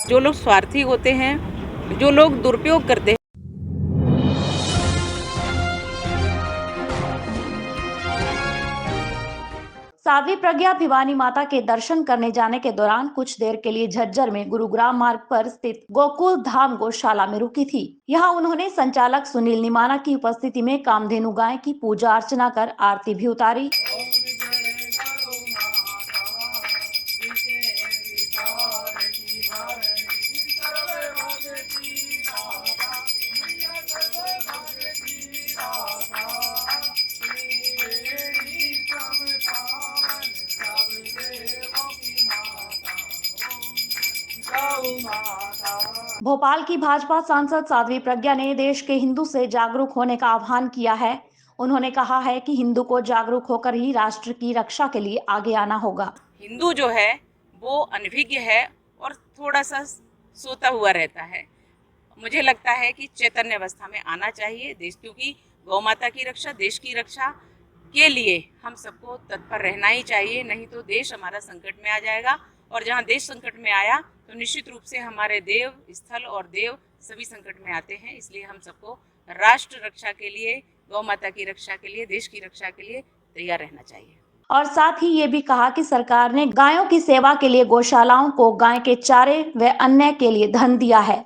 जो लोग स्वार्थी होते हैं, जो लोग दुरुपयोग करते हैं। साध्वी प्रज्ञा भिवानी माता के दर्शन करने जाने के दौरान कुछ देर के लिए झज्जर में गुरुग्राम मार्ग पर स्थित गोकुल धाम गौशाला में रुकी थी। यहां उन्होंने संचालक सुनील निमाना की उपस्थिति में कामधेनु गाय की पूजा अर्चना कर आरती भी उतारी। भोपाल की भाजपा सांसद साध्वी प्रज्ञा ने देश के हिंदू से जागरूक होने का आह्वान किया है। उन्होंने कहा है कि हिंदू को जागरूक होकर ही राष्ट्र की रक्षा के लिए आगे आना होगा। हिंदू जो है वो अनभिज्ञ है और थोड़ा सा सोता हुआ रहता है। मुझे लगता है कि चैतन्य अवस्था में आना चाहिए देश, क्योंकि गौ माता की रक्षा, देश की रक्षा के लिए हम सबको तत्पर रहना ही चाहिए, नहीं तो देश हमारा संकट में आ जाएगा। और जहाँ देश संकट में आया तो निश्चित रूप से हमारे देव, स्थल और देव सभी संकट में आते हैं। इसलिए हम सबको राष्ट्र रक्षा के लिए, गौ माता की रक्षा के लिए, देश की रक्षा के लिए तैयार रहना चाहिए। और साथ ही ये भी कहा कि सरकार ने गायों की सेवा के लिए गौशालाओं को गाय के चारे व अन्य के लिए धन दिया है।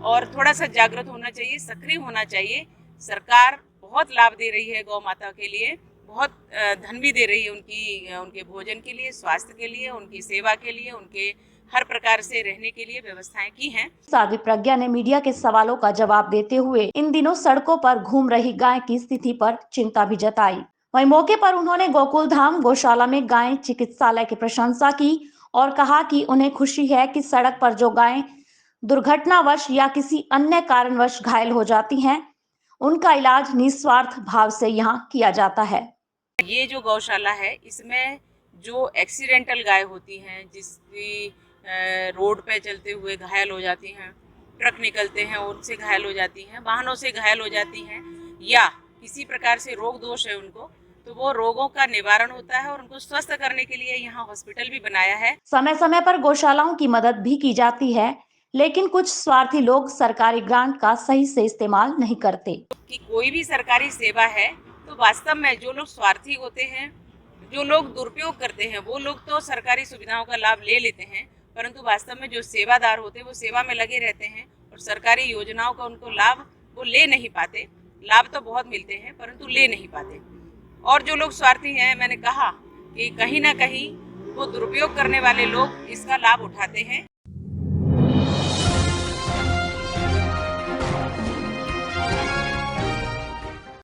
और थोड़ा सा जागृत होना चाहिए, सक्रिय होना चाहिए। सरकार बहुत लाभ दे रही है गौ माता के लिए, बहुत धन भी दे रही है उनके भोजन के लिए, स्वास्थ्य के लिए, उनकी सेवा के लिए, उनके हर प्रकार से रहने के लिए व्यवस्थाएं की हैं। साध्वी प्रज्ञा ने मीडिया के सवालों का जवाब देते हुए इन दिनों सड़कों पर घूम रही गाय की स्थिति पर चिंता भी जताई। वहीं मौके पर उन्होंने गोकुल धाम गौशाला में गाय चिकित्सालय की प्रशंसा की और कहा कि उन्हें खुशी है कि सड़क पर जो गायें दुर्घटनावश या किसी अन्य कारणवश घायल हो जाती हैं, उनका इलाज निस्वार्थ भाव से यहाँ किया जाता है। ये जो गौशाला है, इसमें जो एक्सीडेंटल गाय होती हैं, जिसकी रोड पे चलते हुए घायल हो जाती हैं, ट्रक निकलते हैं उनसे घायल हो जाती हैं, वाहनों से घायल हो जाती हैं, या किसी प्रकार से रोग दोष है उनको, तो वो रोगों का निवारण होता है और उनको स्वस्थ करने के लिए यहाँ हॉस्पिटल भी बनाया है। समय समय पर गौशालाओं की मदद भी की जाती है, लेकिन कुछ स्वार्थी लोग सरकारी ग्रांट का सही से इस्तेमाल नहीं करते। कि कोई भी सरकारी सेवा है तो वास्तव में जो लोग स्वार्थी होते हैं, जो लोग दुरुपयोग करते हैं, वो लोग तो सरकारी सुविधाओं का लाभ ले लेते हैं, परंतु वास्तव में जो सेवादार होते हैं वो सेवा में लगे रहते हैं और सरकारी योजनाओं का उनको लाभ वो ले नहीं पाते। लाभ तो बहुत मिलते हैं परंतु ले नहीं पाते। और जो लोग स्वार्थी हैं, मैंने कहा कि कहीं ना कहीं वो दुरुपयोग करने वाले लोग इसका लाभ उठाते हैं।